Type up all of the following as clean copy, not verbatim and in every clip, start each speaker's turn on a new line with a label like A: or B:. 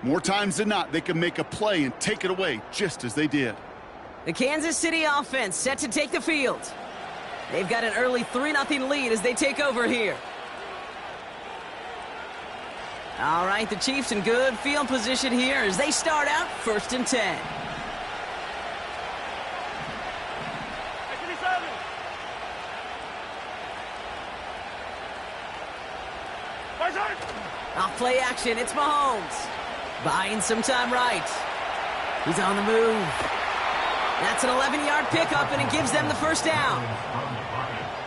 A: More times than not, they can make a play and take it away, just as they did.
B: The Kansas City offense set to take the field. They've got an early 3-0 lead as they take over here. All right, the Chiefs in good field position here as they start out 1st and 10. Off play action, it's Mahomes. Buying some time right. He's on the move. That's an 11-yard pickup, and it gives them the first down.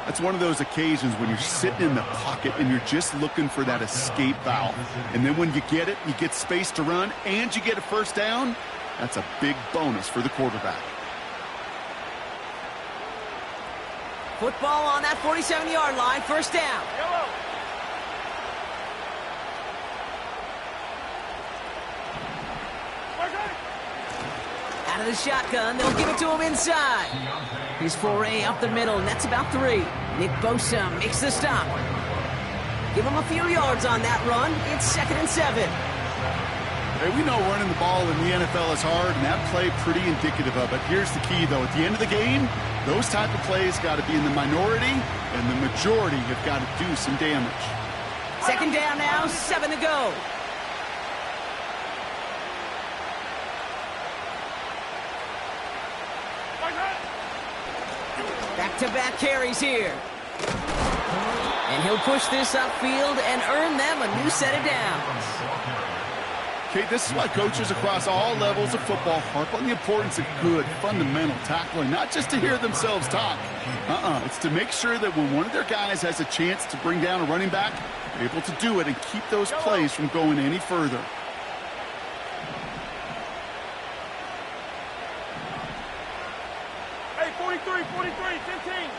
A: That's one of those occasions when you're sitting in the pocket and you're just looking for that escape valve. And then when you get it, you get space to run, and you get a first down. That's a big bonus for the quarterback.
B: Football on that 47-yard line, first down. Out of the shotgun, they'll give it to him inside. His foray up the middle, and that's about 3. Nick Bosa makes the stop. Give him a few yards on that run. It's 2nd and 7.
A: Hey, we know running the ball in the NFL is hard, and that play pretty indicative of it. Here's the key, though. At the end of the game, those type of plays got to be in the minority, and the majority have got to do some damage.
B: 2nd down now, 7 to go. Back-to-back carries here. And he'll push this upfield and earn them a new set of downs.
A: Okay, this is why coaches across all levels of football harp on the importance of good, fundamental tackling, not just to hear themselves talk. It's to make sure that when one of their guys has a chance to bring down a running back, they're able to do it and keep those plays from going any further.
C: Hey, 43, 15.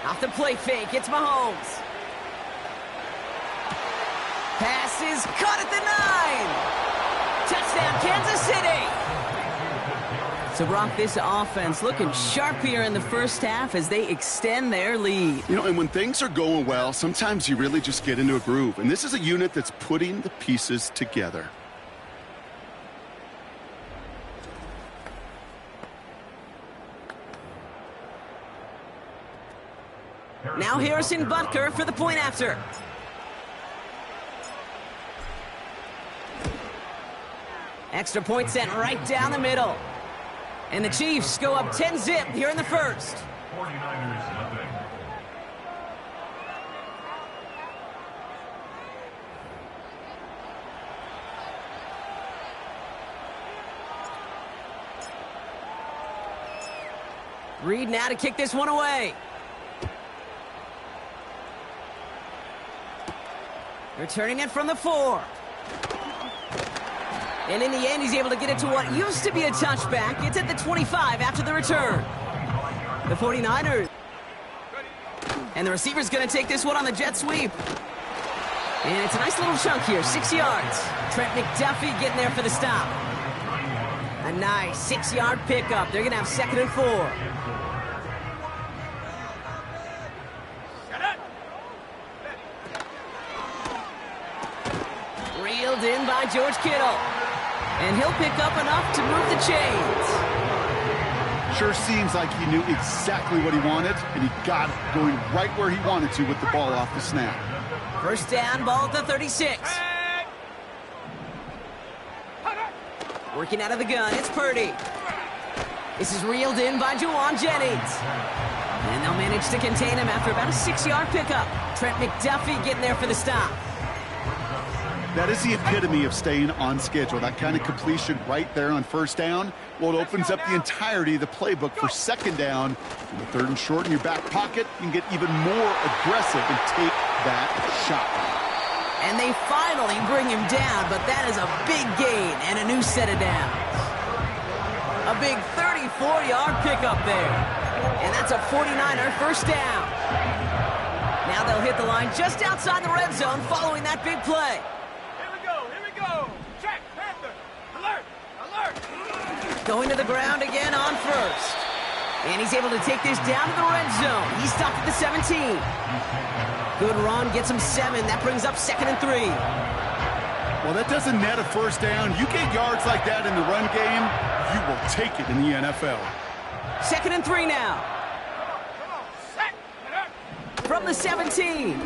B: Off the play fake, it's Mahomes. Pass is caught at the 9. Touchdown, Kansas City. So, Brock, this offense looking sharp here in the first half as they extend their lead.
A: You know, and when things are going well, sometimes you really just get into a groove. And this is a unit that's putting the pieces together.
B: Now Harrison Butker for the point after. Extra point sent right down the middle. And the Chiefs go up 10-zip here in the first.
D: 49ers nothing.
B: Reed now to kick this one away. Returning it from the 4. And in the end, he's able to get it to what used to be a touchback. It's at the 25 after the return. The 49ers. And the receiver's going to take this one on the jet sweep. And it's a nice little chunk here, 6 yards. Trent McDuffie getting there for the stop. A nice 6-yard pickup. They're going to have 2nd and 4. Reeled in by George Kittle. And he'll pick up enough to move the chains.
A: Sure seems like he knew exactly what he wanted, and he got it going right where he wanted to with the ball off the snap.
B: First down, ball at the 36. Working out of the gun, it's Purdy. This is reeled in by Juwan Jennings. And they'll manage to contain him after about a 6-yard pickup. Trent McDuffie getting there for the stop.
A: That is the epitome of staying on schedule. That kind of completion right there on first down. Well, it opens up the entirety of the playbook for 2nd down. In the 3rd and short in your back pocket, you can get even more aggressive and take that shot.
B: And they finally bring him down, but that is a big gain and a new set of downs. A big 34-yard pickup there. And that's a 49er first down. Now they'll hit the line just outside the red zone following that big play.
C: Check, Panther. Alert, alert.
B: Going to the ground again on first. And he's able to take this down to the red zone. He's stopped at the 17. Good run, gets him 7. That brings up 2nd and 3.
A: Well, that doesn't net a first down. You get yards like that in the run game, you will take it in the NFL.
B: 2nd and 3 now. From the 17.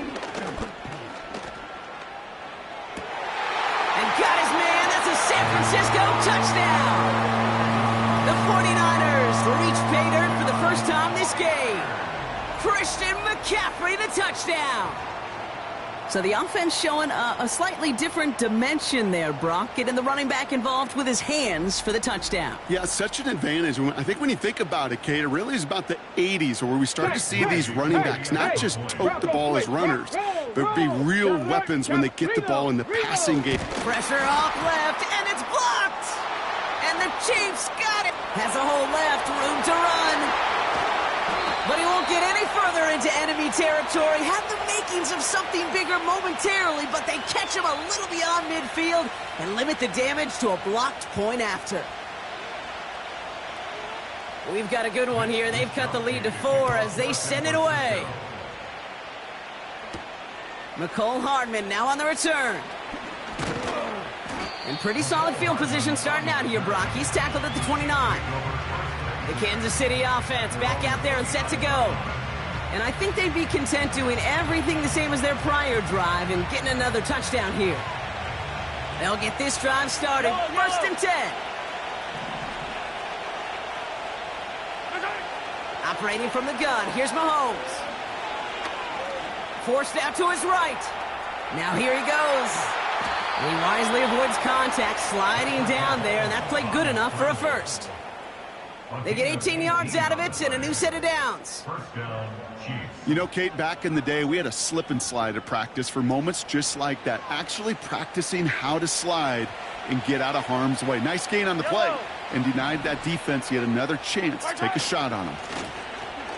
B: And got his man. That's a San Francisco touchdown. The 49ers reach pay dirt for the first time this game. Christian McCaffrey, the touchdown. So the offense showing a slightly different dimension there, Brock. Getting the running back involved with his hands for the touchdown.
A: Yeah, such an advantage. I think when you think about it, Kate, it really is about the 80s where we start to see these running backs not just tote the ball as runners, but be real weapons when they get the ball in the passing game.
B: Pressure off left, and it's blocked. And the Chiefs got it. Has a hole left, room to run. But he won't get any further into enemy territory. Had the makings of something bigger momentarily, but they catch him a little beyond midfield and limit the damage to a blocked point after. We've got a good one here. They've cut the lead to 4 as they send it away. McCole Hardman now on the return. In pretty solid field position starting out here, Brock. He's tackled at the 29. The Kansas City offense back out there and set to go. And I think they'd be content doing everything the same as their prior drive and getting another touchdown here. They'll get this drive started. 1st and 10. Operating from the gun. Here's Mahomes. Forced out to his right. Now here he goes. He wisely avoids contact, sliding down there, and that played good enough for a first. They get 18 yards out of it and a new set of downs.
D: First down, Chiefs.
A: You know, Kate, back in the day, we had a slip and slide at practice for moments just like that. Actually practicing how to slide and get out of harm's way. Nice gain on the play and denied that defense yet another chance to take a shot on him.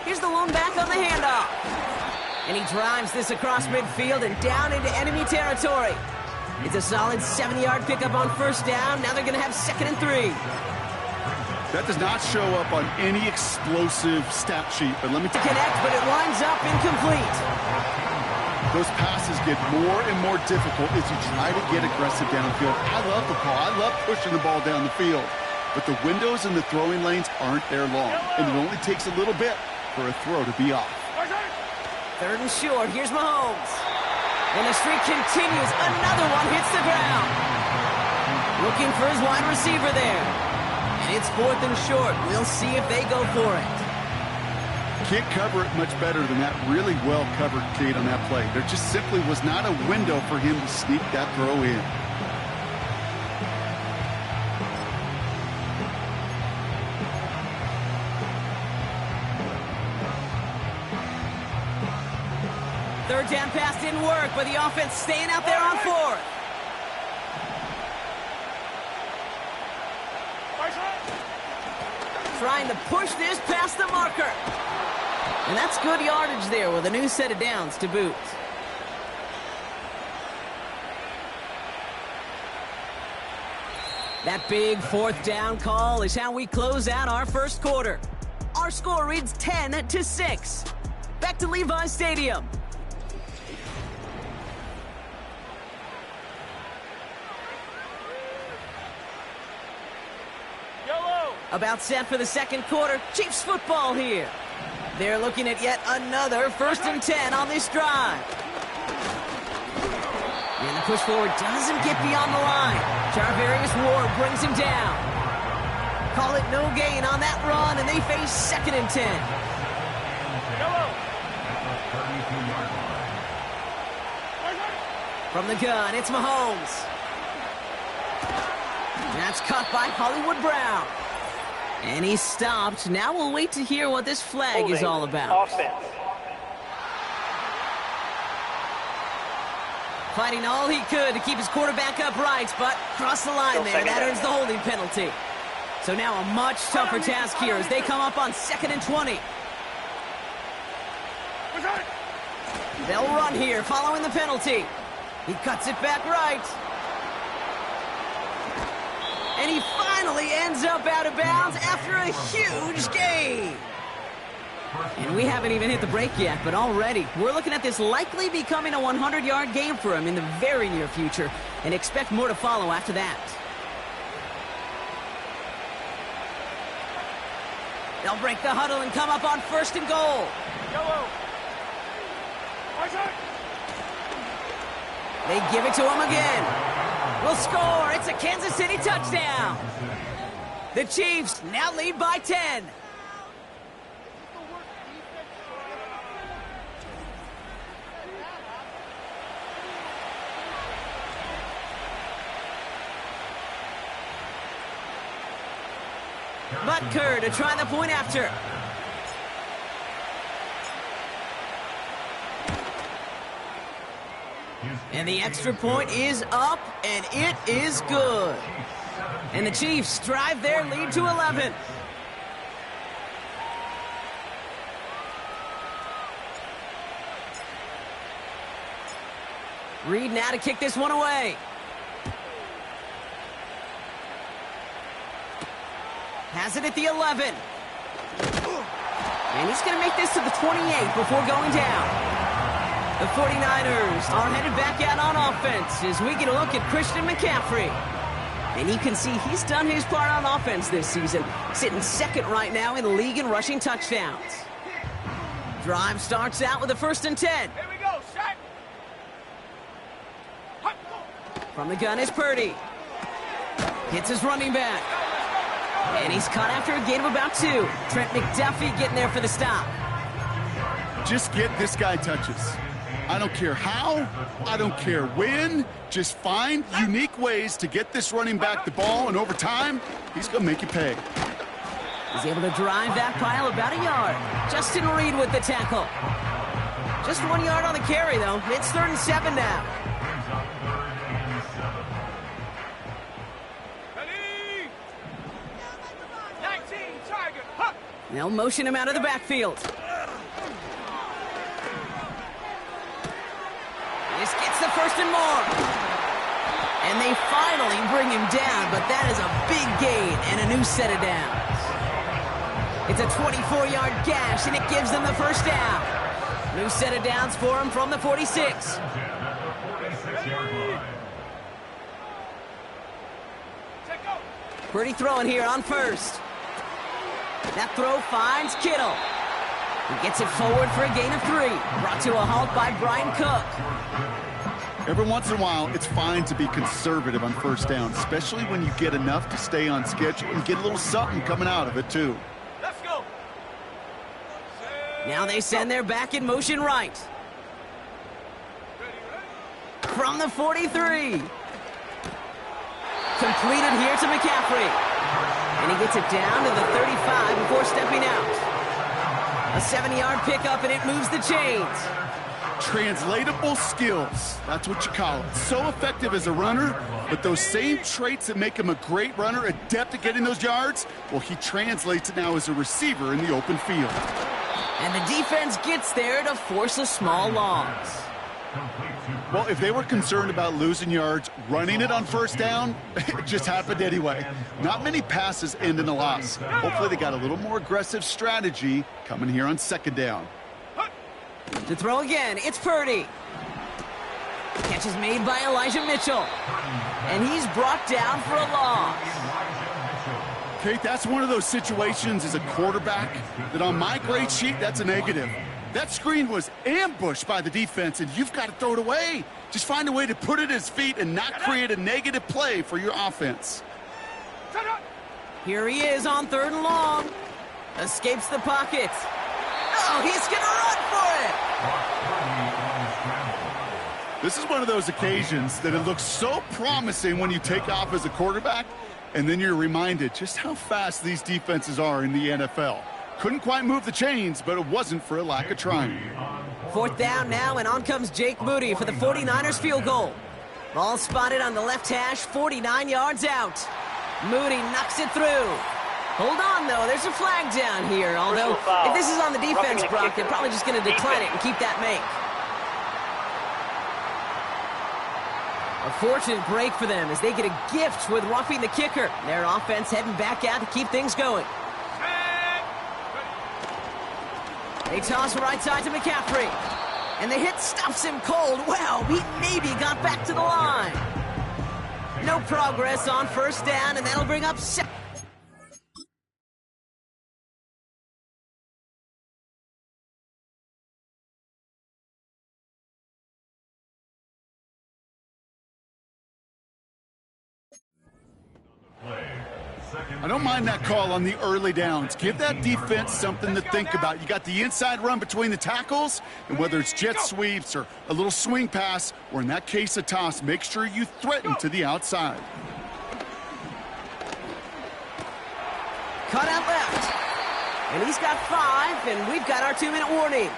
B: Here's the lone back on the handoff. And he drives this across midfield and down into enemy territory. It's a solid 70-yard pickup on 1st down. Now they're going to have 2nd and 3.
A: That does not show up on any explosive stat sheet, but let me
B: connect, but it winds up incomplete.
A: Those passes get more and more difficult as you try to get aggressive downfield. I love the ball. I love pushing the ball down the field. But the windows in the throwing lanes aren't there long, and it only takes a little bit for a throw to be off.
B: 3rd and short. Here's Mahomes. And the streak continues. Another one hits the ground. Looking for his wide receiver there. And it's 4th and short. We'll see if they go for it.
A: Can't cover it much better than that. Really well covered, Kate, on that play. There just simply was not a window for him to sneak that throw in.
B: Third down pass didn't work, but the offense staying out there on 4th. Trying to push this past the marker. And that's good yardage there with a new set of downs to boot. That big 4th down call is how we close out our first quarter. Our score reads 10-6. Back to Levi's Stadium. About set for the second quarter. Chiefs football here. They're looking at yet another 1st and 10 on this drive. And the push forward doesn't get beyond the line. Charvarius Ward brings him down. Call it no gain on that run, and they face 2nd and 10. From the gun, it's Mahomes. That's caught by Hollywood Brown. And he's stopped. Now we'll wait to hear what this flag is all about.
C: Offense.
B: Fighting all he could to keep his quarterback upright, but crossed the line there. That earns the holding penalty. So now a much tougher task here as they come up on 2nd and 20. They'll run here following the penalty. He cuts it back right. And he finally ends up out of bounds after a huge gain. And we haven't even hit the break yet, but already we're looking at this likely becoming a 100-yard game for him in the very near future, and expect more to follow after that. They'll break the huddle and come up on 1st and goal.
C: Yellow.
B: They give it to him again. We'll score. It's a Kansas City touchdown. The Chiefs now lead by 10. Butker to try the point after. And the extra point is up, and it is good. And the Chiefs drive their lead to 11. Reed now to kick this one away. Has it at the 11. And he's going to make this to the 28 before going down. The 49ers are headed back out on offense as we get a look at Christian McCaffrey. And you can see he's done his part on offense this season, sitting 2nd right now in the league in rushing touchdowns. Drive starts out with a 1st and 10.
C: Here we go, shot.
B: From the gun is Purdy. Hits his running back. And he's caught after a gain of about 2. Trent McDuffie getting there for the stop.
A: Just get this guy touches. I don't care how, I don't care when. Just find unique ways to get this running back the ball, and over time, he's going to make you pay.
B: He's able to drive that pile about a yard. Justin Reed with the tackle. Just 1 yard on the carry, though. It's 3rd and 7 now. They'll motion him out of the backfield. This gets the 1st and more. And they finally bring him down, but that is a big gain and a new set of downs. It's a 24-yard gash, and it gives them the 1st down. New set of downs for him from the 46. Pretty throwing here on 1st. That throw finds Kittle. He gets it forward for a gain of 3. Brought to a halt by Brian Cook.
A: Every once in a while, it's fine to be conservative on 1st down, especially when you get enough to stay on schedule and get a little something coming out of it, too.
C: Let's go.
B: Now they send their back in motion right. From the 43. Completed here to McCaffrey. And he gets it down to the 35 before stepping out. A 70-yard pickup, and it moves the chains.
A: Translatable skills. That's what you call it. So effective as a runner, but those same traits that make him a great runner, adept at getting those yards, well, he translates it now as a receiver in the open field.
B: And the defense gets there to force a small loss.
A: Well, if they were concerned about losing yards, running it on 1st down, it just happened anyway. Not many passes end in a loss. Hopefully they got a little more aggressive strategy coming here on 2nd down.
B: To throw again, it's Purdy. Catch is made by Elijah Mitchell. And he's brought down for a loss.
A: Kate, that's one of those situations as a quarterback that on my grade sheet, that's a negative. That screen was ambushed by the defense, and you've got to throw it away. Just find a way to put it at his feet and not create a negative play for your offense.
B: Here he is on 3rd and long. Escapes the pocket. Oh, he's going to run for it.
A: This is one of those occasions that it looks so promising when you take off as a quarterback, and then you're reminded just how fast these defenses are in the NFL. Couldn't quite move the chains, but it wasn't for a lack of trying.
B: 4th down now, and on comes Jake Moody for the 49ers field goal. Ball spotted on the left hash, 49 yards out. Moody knocks it through. Hold on, though. There's a flag down here, although if this is on the defense, Brock, they're probably just going to decline it and keep that make. A fortunate break for them as they get a gift with roughing the kicker. Their offense heading back out to keep things going. They toss right side to McCaffrey. And the hit stuffs him cold. Well, he maybe got back to the line. No progress on first down, and that'll bring up second.
A: I don't mind that call on the early downs. Give that defense something to think about. You got the inside run between the tackles, and whether it's jet sweeps or a little swing pass, or in that case a toss, make sure you threaten to the outside.
B: Cut out left. And he's got 5, and we've got our 2-minute warning.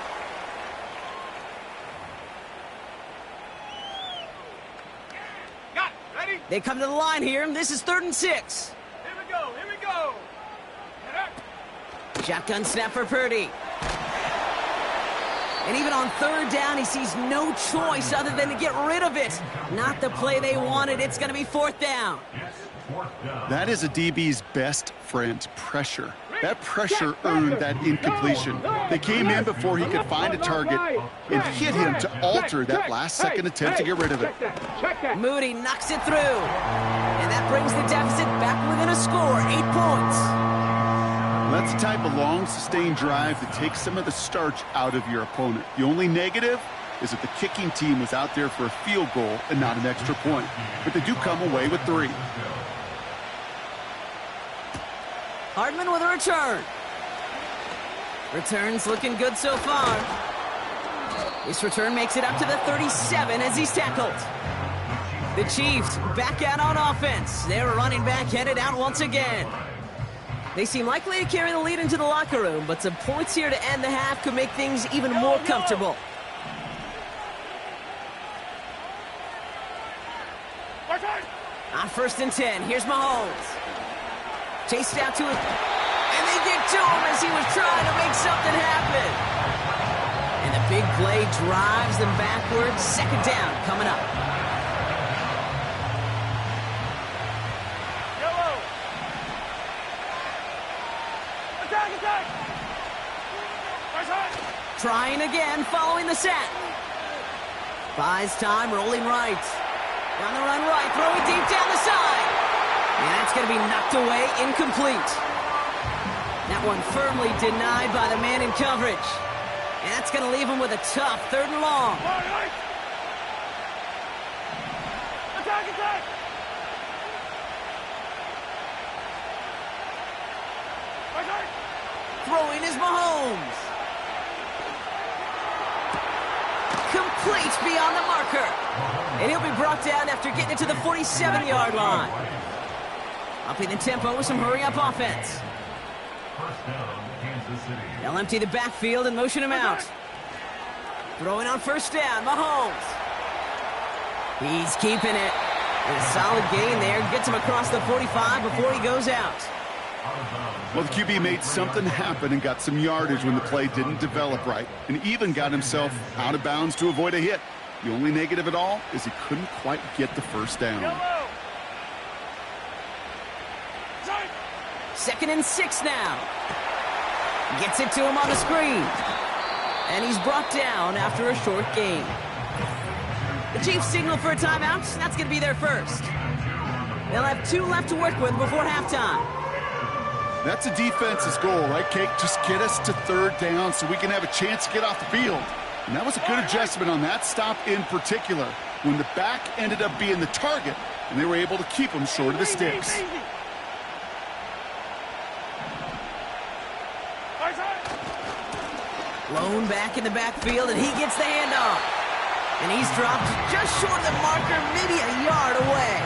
C: Got it. Ready?
B: They come to the line here, and this is 3rd and 6.
C: Here we go. Here we go. Get up.
B: Shotgun snap for Purdy. And even on 3rd down, he sees no choice other than to get rid of it. Not the play they wanted. It's going to be 4th down.
A: That is a DB's best friend, pressure. That pressure earned that incompletion. They came in before he could find a target and hit him to alter that last-second attempt to get rid of it.
B: Moody knocks it through. And that brings the deficit back within a score, 8 points.
A: That's the type of long, sustained drive that takes some of the starch out of your opponent. The only negative is that the kicking team was out there for a field goal and not an extra point. But they do come away with 3.
B: Hardman with a return. Return's looking good so far. This return makes it up to the 37 as he's tackled. The Chiefs back out on offense. Their running back headed out once again. They seem likely to carry the lead into the locker room, but some points here to end the half could make things even more comfortable. On 1st and 10, here's Mahomes. Chased out to him, and they get to him as he was trying to make something happen. And the big play drives them backwards. 2nd down coming up.
C: Yellow. Attack, attack. Right side.
B: Trying again, following the sack. Buys time, rolling right. On the run right, throwing deep down the side. And that's going to be knocked away, incomplete. That one firmly denied by the man in coverage. And that's going to leave him with a tough 3rd and long.
C: Right. Attack, attack. Right side.
B: Throwing is Mahomes. Complete beyond the marker. And he'll be brought down after getting it to the 47-yard line. Upping the tempo with some hurry-up offense. They'll empty the backfield and motion him out. Throwing on 1st down, Mahomes. He's keeping it. And a solid gain there. Gets him across the 45 before he goes out.
A: Well, the QB made something happen and got some yardage when the play didn't develop right, and even got himself out of bounds to avoid a hit. The only negative at all is he couldn't quite get the 1st down.
C: Yellow.
B: 2nd and 6 now. Gets it to him on the screen. And he's brought down after a short gain. The Chiefs signal for a timeout. That's going to be their first. They'll have 2 left to work with before halftime.
A: That's a defense's goal, right, Kate? Just get us to 3rd down so we can have a chance to get off the field. And that was a good adjustment on that stop in particular, when the back ended up being the target, and they were able to keep him short of the sticks.
B: Lone back in the backfield, and he gets the handoff. And he's dropped just short of the marker, maybe a yard away.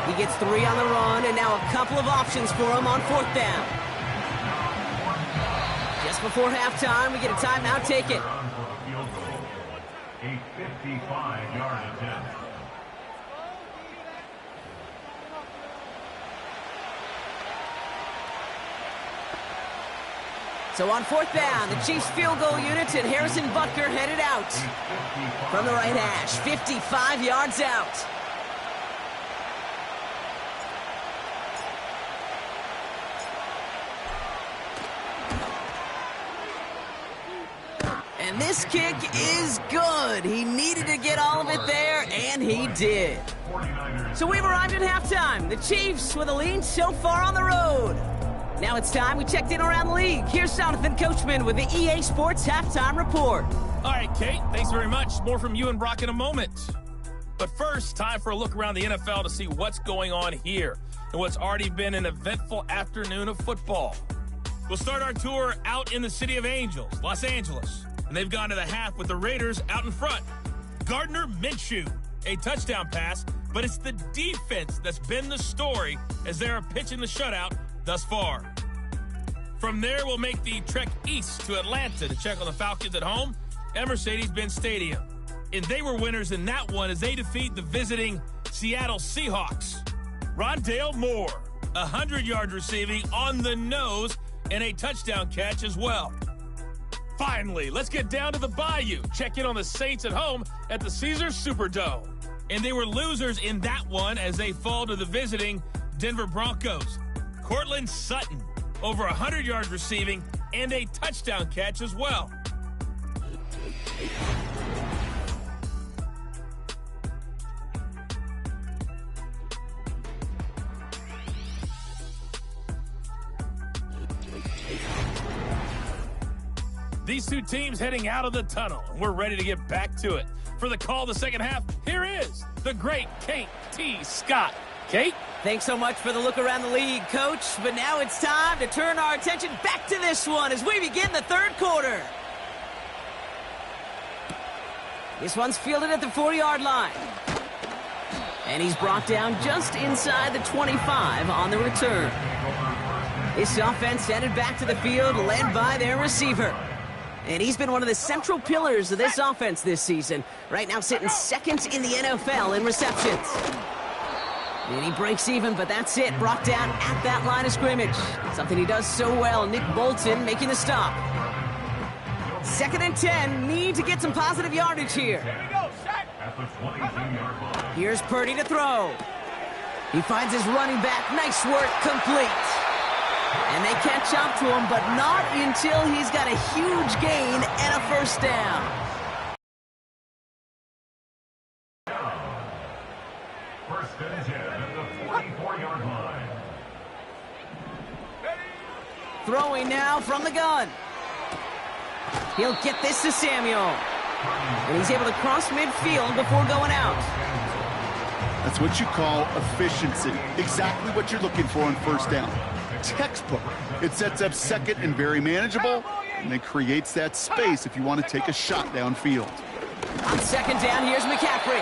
B: He gets 3 on the run, and now a couple of options for him on 4th down. Just before halftime, we get a timeout. Take it.
D: A 55-yard attempt.
B: So on 4th down, the Chiefs field goal unit and Harrison Butker headed out from the right hash, 55 yards out. And this kick is good. He needed to get all of it there, and he did. So we've arrived at halftime. The Chiefs with a lead so far on the road. Now it's time we checked in around the league. Here's Jonathan Coachman with the EA Sports Halftime Report.
E: All right, Kate, thanks very much. More from you and Brock in a moment. But first, time for a look around the NFL to see what's going on here and what's already been an eventful afternoon of football. We'll start our tour out in the city of Angels, Los Angeles. And they've gone to the half with the Raiders out in front. Gardner Minshew, a touchdown pass, but it's the defense that's been the story as they're pitching the shutout thus far. From there, we'll make the trek east to Atlanta to check on the Falcons at home at Mercedes-Benz Stadium. And they were winners in that one as they defeat the visiting Seattle Seahawks. Rondale Moore, 100-yard receiving on the nose and a touchdown catch as well. Finally, let's get down to the Bayou. Check in on the Saints at home at the Caesars Superdome. And they were losers in that one as they fall to the visiting Denver Broncos. Cortland Sutton, over 100 yards receiving and a touchdown catch as well. These two teams heading out of the tunnel. We're ready to get back to it. For the call of the second half, here is the great Kate T. Scott. Kate?
B: Thanks so much for the look around the league, Coach. But now it's time to turn our attention back to this one as we begin the third quarter. This one's fielded at the 40-yard line. And he's brought down just inside the 25 on the return. This offense headed back to the field, led by their receiver. And he's been one of the central pillars of this offense this season. Right now sitting second in the NFL in receptions. And he breaks even, but that's it. Brought down at that line of scrimmage. Something he does so well. Nick Bolton making the stop. 2nd and 10. Need to get some positive yardage here. Here's Purdy to throw. He finds his running back. Nice work. Complete. And they catch up to him, but not until he's got a huge gain and a first down.
D: First and 10 at the 44-yard line.
B: Throwing now from the gun. He'll get this to Samuel. And he's able to cross midfield before going out.
A: That's what you call efficiency. Exactly what you're looking for on first down. Textbook. It sets up second and very manageable, and it creates that space if you want to take a shot downfield.
B: On second down, here's McCaffrey.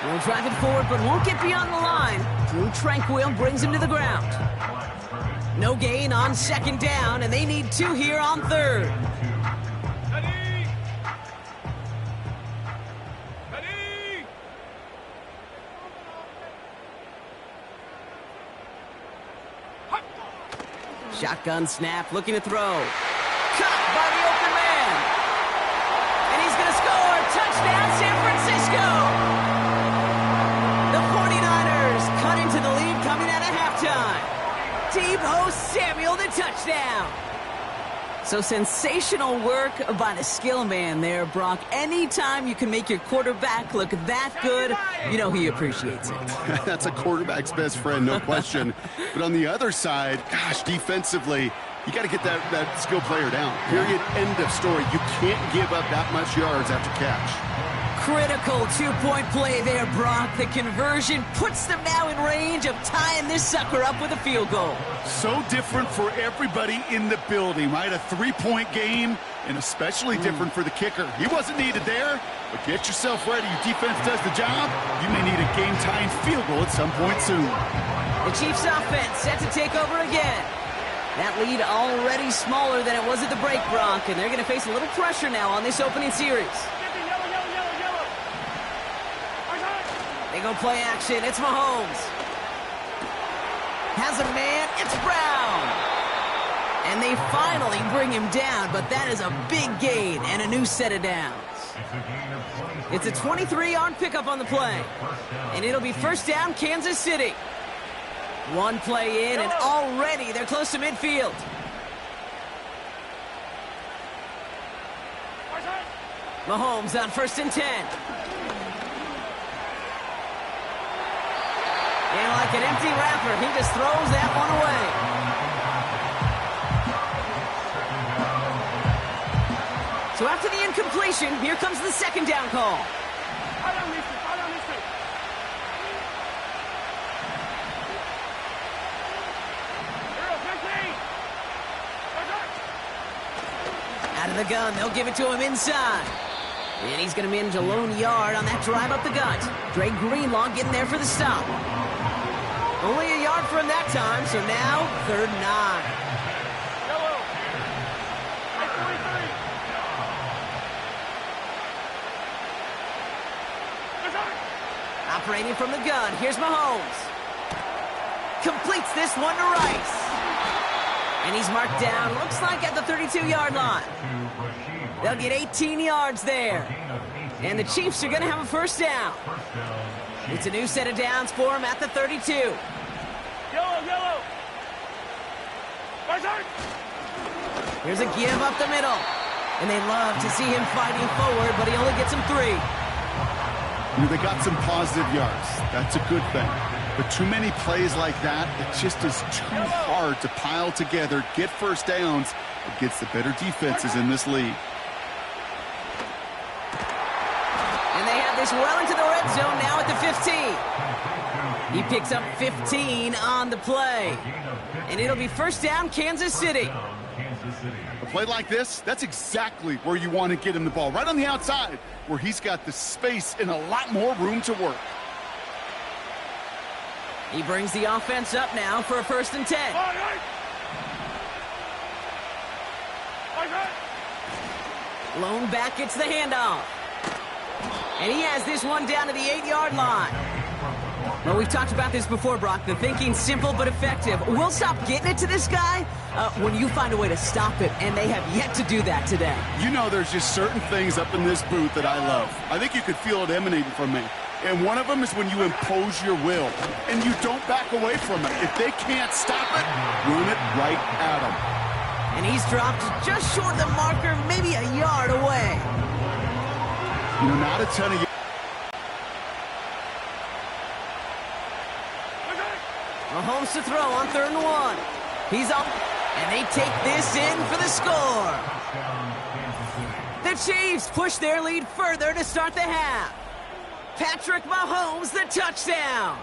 B: He'll drive it forward, but won't get beyond the line. Drew Tranquil brings him to the ground. No gain on second down, and they need 2 here on third. Shotgun snap, looking to throw. Caught by the open man. And he's going to score. Touchdown, San Francisco. The 49ers cut into the lead coming out of halftime. Deebo Samuel, the touchdown. So sensational work by the skill man there, Brock. Anytime you can make your quarterback look that good, you know he appreciates it.
A: That's a quarterback's best friend, no question. But on the other side, gosh, defensively, you got to get that skill player down. Period. End of story. You can't give up that much yards after catch.
B: Critical 2-point play there, Brock. The conversion puts them now in range of tying this sucker up with a field goal.
A: So different for everybody in the building, right? A 3-point game, and especially different for the kicker. He wasn't needed there, but get yourself ready. Your defense does the job. You may need a game-tying field goal at some point soon.
B: The Chiefs offense set to take over again. That lead already smaller than it was at the break, Brock, and they're going to face a little pressure now on this opening series. They go play action. It's Mahomes. Has a man. It's Brown. And they finally bring him down, but that is a big gain and a new set of downs. It's a 23-yard pickup on the play. And it'll be first down, Kansas City. One play in, and already they're close to midfield. Mahomes on 1st and 10. And like an empty wrapper, he just throws that one away. So after the incompletion, here comes the 2nd down call. Out of the gun, they'll give it to him inside. And he's going to manage a lone yard on that drive up the gut. Dre Greenlaw getting there for the stop. Only a yard for him that time, so now 3rd and 9. Operating from the gun, here's Mahomes. Completes this one to Rice. And he's marked down, looks like at the 32-yard line. They'll get 18 yards there. And the Chiefs are going to have a 1st down. It's a new set of downs for him at the 32.
C: Yellow.
B: Here's a give up the middle. And they love to see him fighting forward, but he only gets him 3.
A: They got some positive yards. That's a good thing. But too many plays like that, it just is too hard to pile together, get 1st downs against the better defenses in this league.
B: And they have this well into the red zone now at the 15. He picks up 15 on the play. And it'll be 1st down, Kansas City.
A: A play like this, that's exactly where you want to get him the ball. Right on the outside, where he's got the space and a lot more room to work.
B: He brings the offense up now for a 1st and 10. Lone back gets the handoff. And he has this one down to the 8-yard line. Well, we've talked about this before, Brock. The thinking's simple but effective. We'll stop getting it to this guy when you find a way to stop it, and they have yet to do that today.
A: You know, there's just certain things up in this booth that I love. I think you could feel it emanating from me. And one of them is when you impose your will, and you don't back away from it. If they can't stop it, run it right at them.
B: And he's dropped just short of the marker, maybe a yard away.
A: You know, not a ton of...
B: Mahomes to throw on 3rd and 1. He's up, and they take this in for the score. The Chiefs push their lead further to start the half. Patrick Mahomes, the touchdown.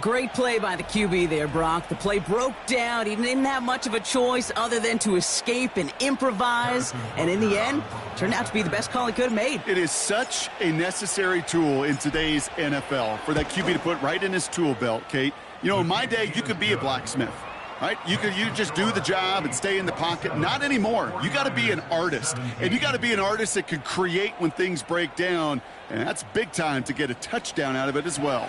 B: Great play by the QB there, Brock. The play broke down. He didn't have much of a choice other than to escape and improvise. And in the end, turned out to be the best call he could have made.
A: It is such a necessary tool in today's NFL for that QB to put right in his tool belt, Kate. You know, in my day, you could be a blacksmith, right? You just do the job and stay in the pocket. Not anymore. You got to be an artist. And you got to be an artist that can create when things break down. And that's big time to get a touchdown out of it as well.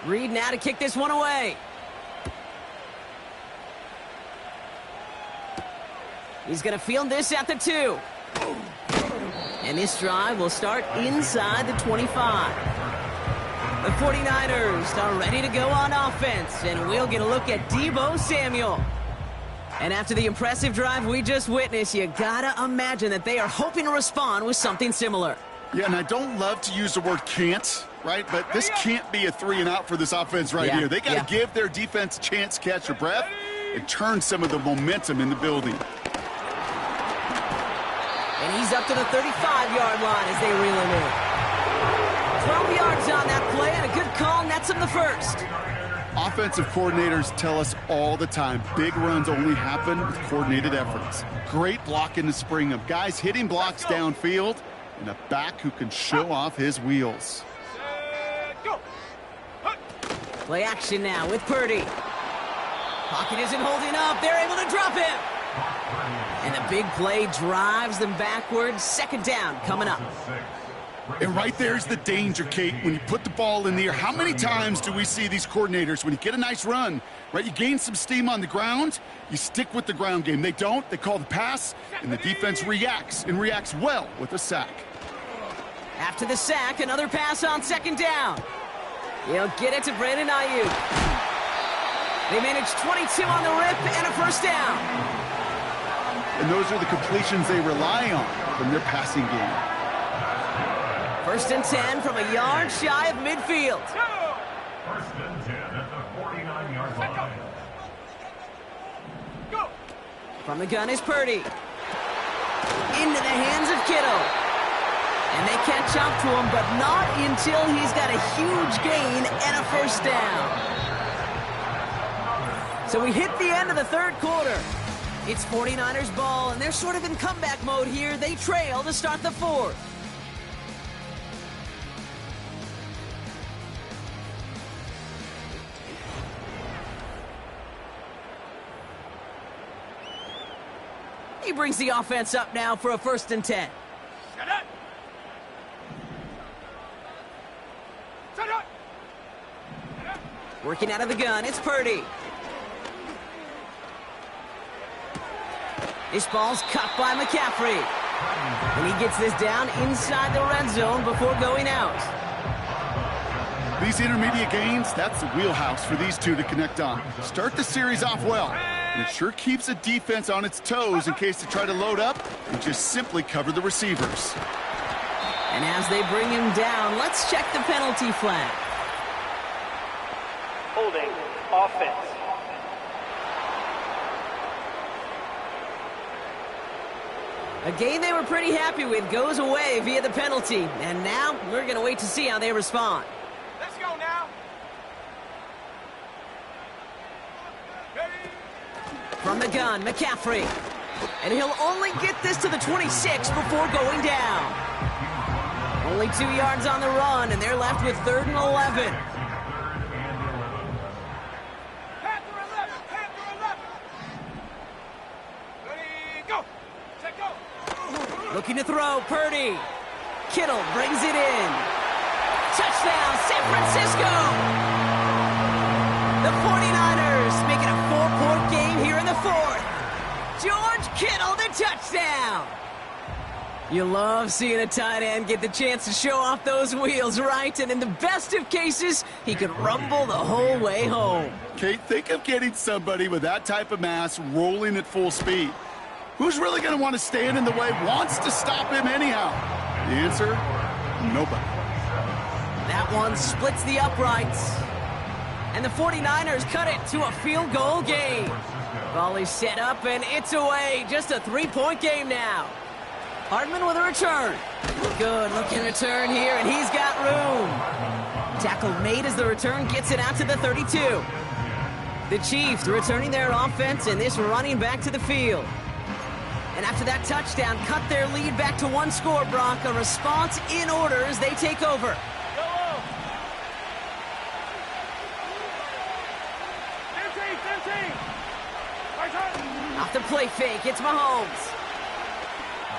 B: Reed now to kick this one away. He's going to field this at the 2. And this drive will start inside the 25. The 49ers are ready to go on offense, and we'll get a look at Deebo Samuel. And after the impressive drive we just witnessed, you gotta imagine that they are hoping to respond with something similar.
A: Yeah, and I don't love to use the word can't, right? But this can't be a 3 and out for this offense right here. They got to give their defense a chance to catch their breath and turn some of the momentum in the building.
B: And he's up to the 35-yard line as they reel him in. 12 yards on that play, and a good call nets him the 1st.
A: Offensive coordinators tell us all the time, big runs only happen with coordinated efforts. Great blocking to spring them. Guys hitting blocks downfield, and a back who can show off his wheels.
B: Play action now with Purdy. Pocket isn't holding up. They're able to drop him. And the big play drives them backwards. 2nd down coming up.
A: And right there's the danger, Kate. When you put the ball in the air, how many times do we see these coordinators, when you get a nice run, right, you gain some steam on the ground, you stick with the ground game. They don't. They call the pass, and the defense reacts, and reacts well with a sack.
B: After the sack, another pass on second down. He'll get it to Brandon Ayuk. They manage 22 on the rip and a first down.
A: And those are the completions they rely on from their passing game.
B: First and 10 from a yard shy of midfield.
D: First and 10 at the 49-yard line.
C: Go.
B: From the gun is Purdy. Into the hands of Kittle. And they catch up to him, but not until he's got a huge gain and a first down. So we hit the end of the third quarter. It's 49ers ball, and they're sort of in comeback mode here. They trail to start the fourth. He brings the offense up now for a first and 10.
C: Set up. Set up.
B: Working out of the gun, it's Purdy. This ball's cut by McCaffrey. And he gets this down inside the red zone before going out.
A: These intermediate gains, that's the wheelhouse for these two to connect on. Start the series off well. And it sure keeps the defense on its toes in case they try to load up and just simply cover the receivers.
B: And as they bring him down, let's check the penalty flag.
F: Holding offense.
B: A game they were pretty happy with goes away via the penalty. And now we're going to wait to see how they respond.
C: Let's go now. Ready.
B: From the gun, McCaffrey. And he'll only get this to the 26 before going down. Only 2 yards on the run, and they're left with 3rd and 11.
C: Panther 11. Panther 11. Ready, go. Set, go.
B: Looking to throw, Purdy. Kittle brings it in. Touchdown, San Francisco! The 49ers make it a 4-point game here in the fourth. George Kittle, the touchdown! You love seeing a tight end get the chance to show off those wheels, right? And in the best of cases, he could rumble the whole way home.
A: Kate, think of getting somebody with that type of mass rolling at full speed. Who's really going to want to stand in the way, wants to stop him anyhow? The answer, nobody.
B: That one splits the uprights. And the 49ers cut it to a field goal game. Volley set up, and it's away. Just a 3-point game now. Hardman with a return. Good looking return here, and he's got room. Tackle made as the return gets it out to the 32. The Chiefs returning their offense, and this running back to the field. And after that touchdown, cut their lead back to 1 score, Brock. A response in order as they take over. Off the play fake, it's Mahomes.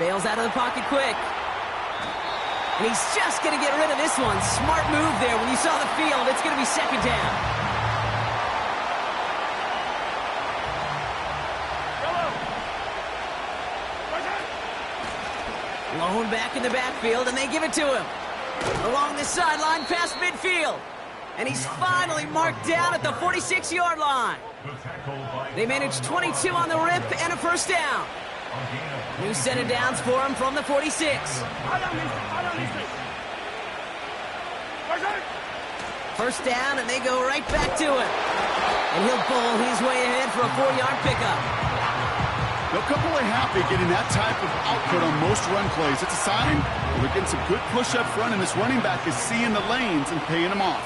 B: Bails out of the pocket quick. And he's just going to get rid of this one. Smart move there. When you saw the field, it's going to be second down. Lone back in the backfield, and they give it to him. Along the sideline, past midfield. And he's finally marked down at the 46-yard line. They managed 22 on the rip and a first down. New set of downs for him from the 46. First down, and they go right back to it. And he'll bowl his way ahead for a 4-yard pickup.
A: They'll come away happy getting that type of output on most run plays. It's a sign that they're getting some good push up front, and this running back is seeing the lanes and paying them off.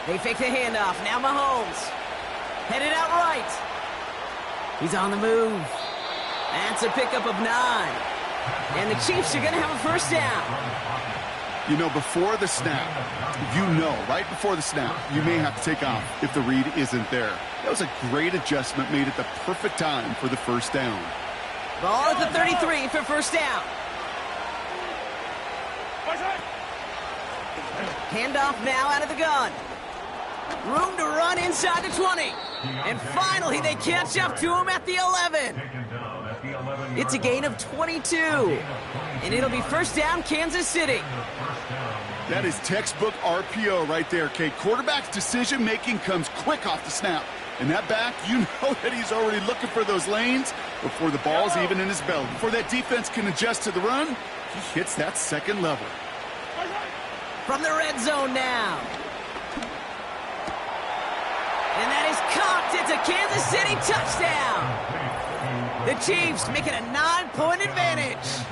B: They fake the handoff. Now Mahomes. Headed out right. He's on the move. That's a pickup of 9. And the Chiefs are going to have a first down.
A: You know, before the snap, right before the snap, you may have to take off if the read isn't there. That was a great adjustment made at the perfect time for the first down.
B: Ball at the 33 for first down. Handoff now out of the gun. Room to run inside the 20. And finally, they catch up to him at the 11. It's a gain of 22. And it'll be first down, Kansas City.
A: That is textbook RPO right there, Kate. Quarterback's decision-making comes quick off the snap. And that back, you know that he's already looking for those lanes before the ball's even in his belly. Before that defense can adjust to the run, he hits that second level.
B: From the red zone now. And that is caught. It's a Kansas City touchdown. The Chiefs make it a 9-point advantage.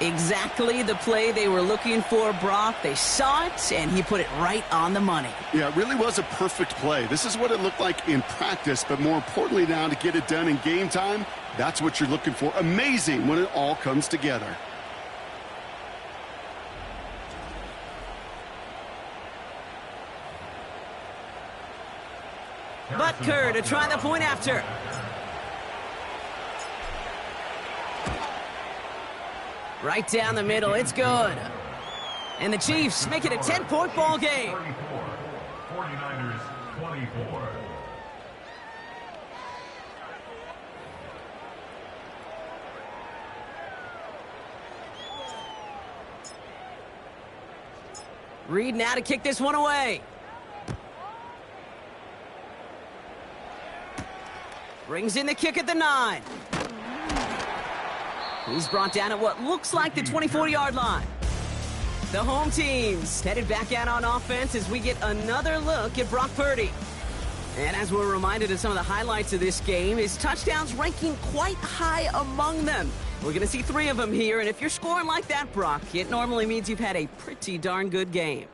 B: Exactly the play they were looking for, Brock. They saw it, and he put it right on the money.
A: Yeah, it really was a perfect play. This is what it looked like in practice, but more importantly now to get it done in game time, that's what you're looking for. Amazing when it all comes together.
B: Butker to try the point after. Right down the middle, it's good. And the Chiefs make it a 10-point ball game.
D: 49ers 24.
B: Reed now to kick this one away. Brings in the kick at the 9. He's brought down at what looks like the 24-yard line. The home team's headed back out on offense as we get another look at Brock Purdy. And as we're reminded of some of the highlights of this game, his touchdowns ranking quite high among them. We're going to see 3 of them here, and if you're scoring like that, Brock, it normally means you've had a pretty darn good game.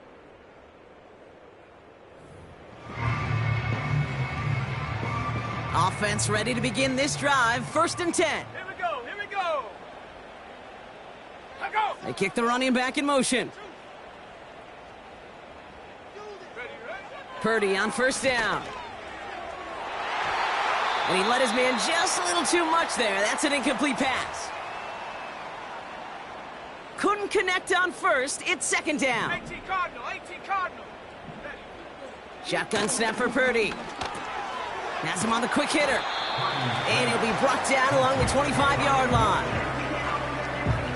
B: Offense ready to begin this drive. 1st and 10.
C: Here we go. Here we go. Let go.
B: They kick the running back in motion. Purdy on 1st down. And he let his man just a little too much there. That's an incomplete pass. Couldn't connect on 1st. It's 2nd down.
C: 18 Cardinal. 18 Cardinal.
B: Shotgun snap for Purdy. Has him on the quick hitter. And he'll be brought down along the 25-yard line.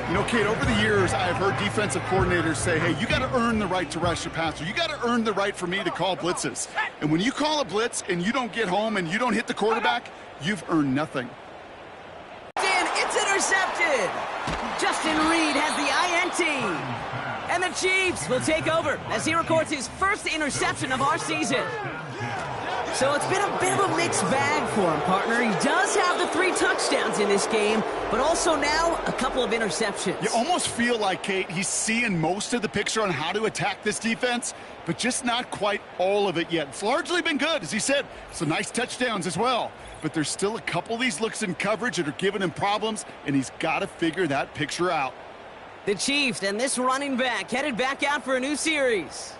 A: You know, Kate, over the years, I've heard defensive coordinators say, hey, you got to earn the right to rush the passer. You got to earn the right for me to call blitzes. And when you call a blitz and you don't get home and you don't hit the quarterback, you've earned nothing.
B: And it's intercepted. Justin Reed has the INT. And the Chiefs will take over as he records his first interception of our season. So it's been a bit of a mixed bag for him, partner. He does have the 3 touchdowns in this game, but also now a couple of interceptions.
A: You almost feel like, Kate, he's seeing most of the picture on how to attack this defense, but just not quite all of it yet. It's largely been good, as he said. Some nice touchdowns as well. But there's still a couple of these looks in coverage that are giving him problems, and he's got to figure that picture out.
B: The Chiefs and this running back headed back out for a new series.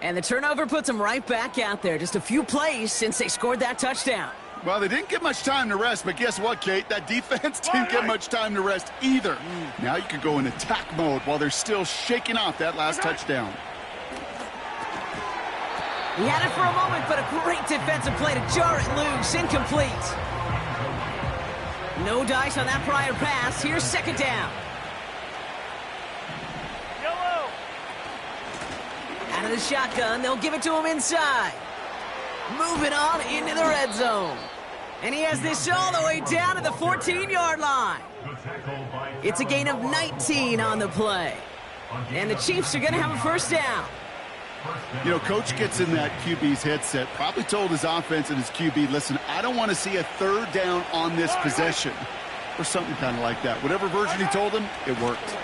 B: And the turnover puts them right back out there. Just a few plays since they scored that touchdown.
A: Well, they didn't get much time to rest, but guess what, Kate? That defense didn't get much time to rest either. Now you could go in attack mode while they're still shaking off that last touchdown.
B: He had it for a moment, but a great defensive play to jar it loose. Incomplete. No dice on that prior pass. Here's 2nd down. Out of the shotgun, they'll give it to him inside. Moving on into the red zone. And he has this all the way down to the 14-yard line. It's a gain of 19 on the play. And the Chiefs are going to have a 1st down.
A: You know, Coach gets in that QB's headset, probably told his offense and his QB, listen, I don't want to see a 3rd down on this possession. Or something kind of like that. Whatever version he told him, it worked.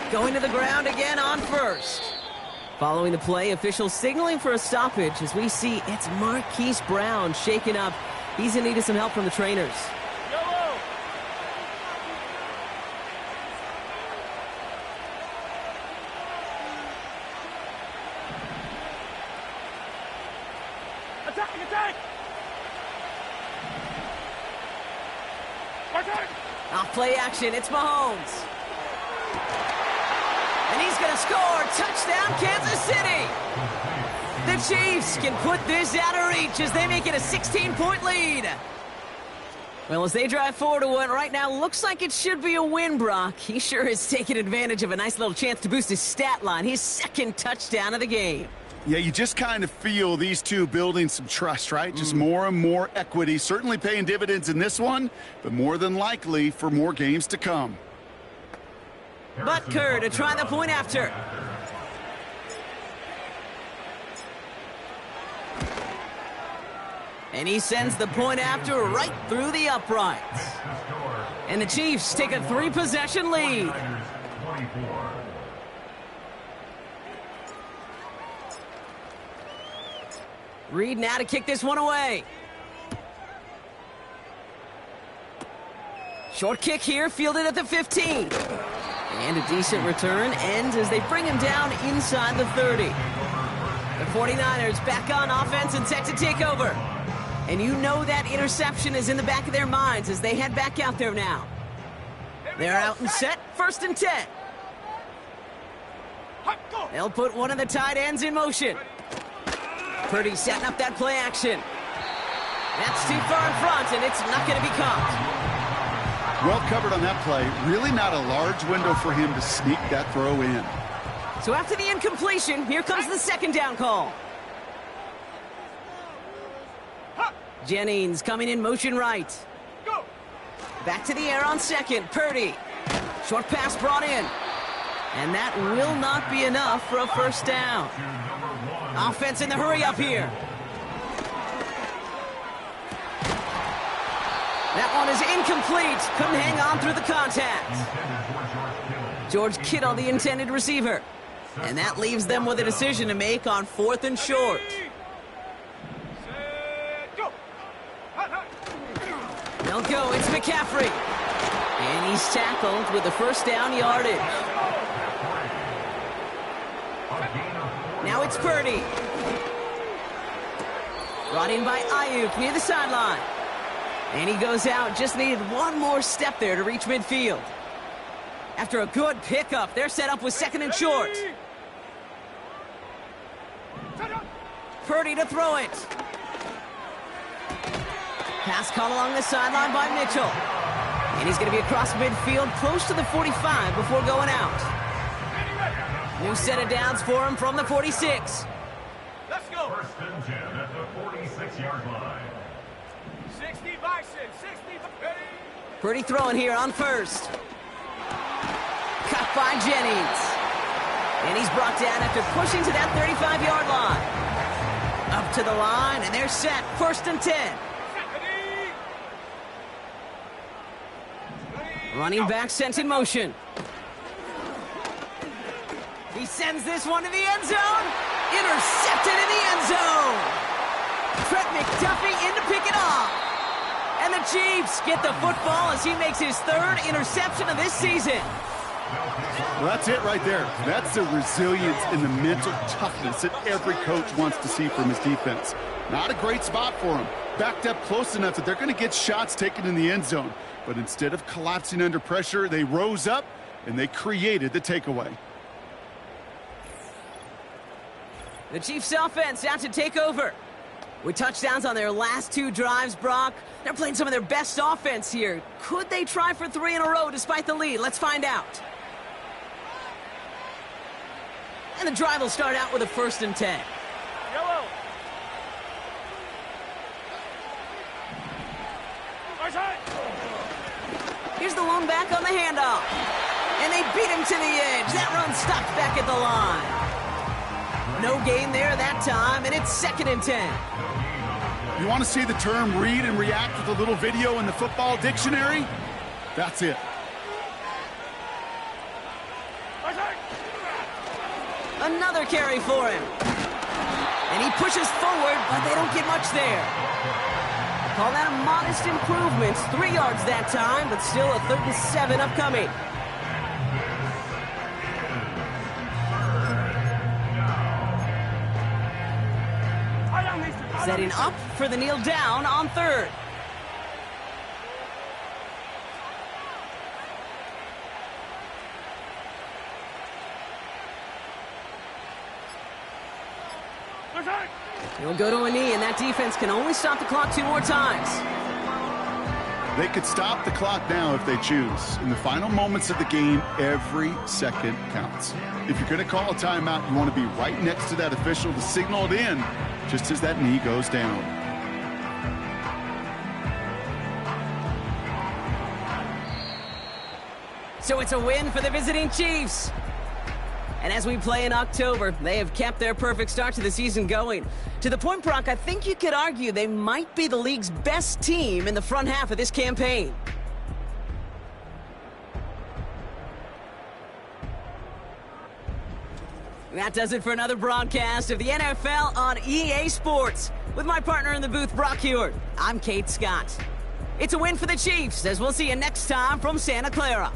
B: Going to the ground again on 1st. Following the play, officials signaling for a stoppage as we see it's Marquise Brown shaken up. He's in need of some help from the trainers.
C: Attack! Attack!
B: Off play action, it's Mahomes. And he's going to score. Touchdown, Kansas City. The Chiefs can put this out of reach as they make it a 16-point lead. Well, as they drive forward to what right now looks like it should be a win, Brock. He sure is taking advantage of a nice little chance to boost his stat line. His second touchdown of the game.
A: Yeah, you just kind of feel these two building some trust, right? Just more and more equity. Certainly paying dividends in this one, but more than likely for more games to come.
B: Butker to try the point after. And he sends the point after right through the uprights. And the Chiefs take a 3-possession lead. Reed now to kick this one away. Short kick here, fielded at the 15. And a decent return ends as they bring him down inside the 30. The 49ers back on offense and set to take over. And you know that interception is in the back of their minds as they head back out there now. They're out and set, 1st and 10. They'll put one of the tight ends in motion. Purdy setting up that play action. That's too far in front, and it's not going to be caught.
A: Well covered on that play. Really not a large window for him to sneak that throw in.
B: So after the incompletion, here comes the 2nd down call. Jennings coming in motion right. Back to the air on 2nd. Purdy. Short pass brought in. And that will not be enough for a 1st down. Offense in the hurry up here. That one is incomplete. Couldn't hang on through the contact. George Kittle, the intended receiver. And that leaves them with a decision to make on 4th and short. They'll go. It's McCaffrey. And he's tackled with the 1st down yardage. Now it's Purdy. Brought in by Ayuk near the sideline. And he goes out. Just needed one more step there to reach midfield. After a good pickup, they're set up with 2nd and short. Purdy to throw it. Pass caught along the sideline by Mitchell. And he's going to be across midfield, close to the 45 before going out. New set of downs for him from the 46.
C: Let's go.
D: 1st and 10 at the 46-yard line.
C: 60 Bison, 60 ready.
B: Purdy throwing here on 1st. Cut by Jennings. And he's brought down after pushing to that 35-yard line. Up to the line, and they're set. 1st and 10. Running back sent in motion. He sends this one to the end zone. Intercepted in the end zone. Trent McDuffie in to pick it off. And the Chiefs get the football as he makes his 3rd interception of this season.
A: Well, that's it right there. That's the resilience and the mental toughness that every coach wants to see from his defense. Not a great spot for him. Backed up close enough that they're going to get shots taken in the end zone. But instead of collapsing under pressure, they rose up and they created the takeaway.
B: The Chiefs offense out to take over. With touchdowns on their last 2 drives, Brock, they're playing some of their best offense here. Could they try for 3 in a row despite the lead? Let's find out. And the drive will start out with a 1st and 10.
C: Yellow.
B: Here's the lone back on the handoff. And they beat him to the edge. That run stopped back at the line. No gain there that time, and it's 2nd and 10.
A: You want to see the term read and react with a little video in the football dictionary? That's it.
B: Another carry for him. And he pushes forward, but they don't get much there. Call that a modest improvement. 3 yards that time, but still a 3rd and 7 upcoming. Setting up for the kneel down on third. He'll go to a knee, and that defense can only stop the clock 2 more times.
A: They could stop the clock now if they choose. In the final moments of the game, every second counts. If you're going to call a timeout, you want to be right next to that official to signal it in just as that knee goes down.
B: So it's a win for the visiting Chiefs. And as we play in October, they have kept their perfect start to the season going. To the point, Brock, I think you could argue they might be the league's best team in the front half of this campaign. That does it for another broadcast of the NFL on EA Sports. With my partner in the booth, Brock Heward, I'm Kate Scott. It's a win for the Chiefs, as we'll see you next time from Santa Clara.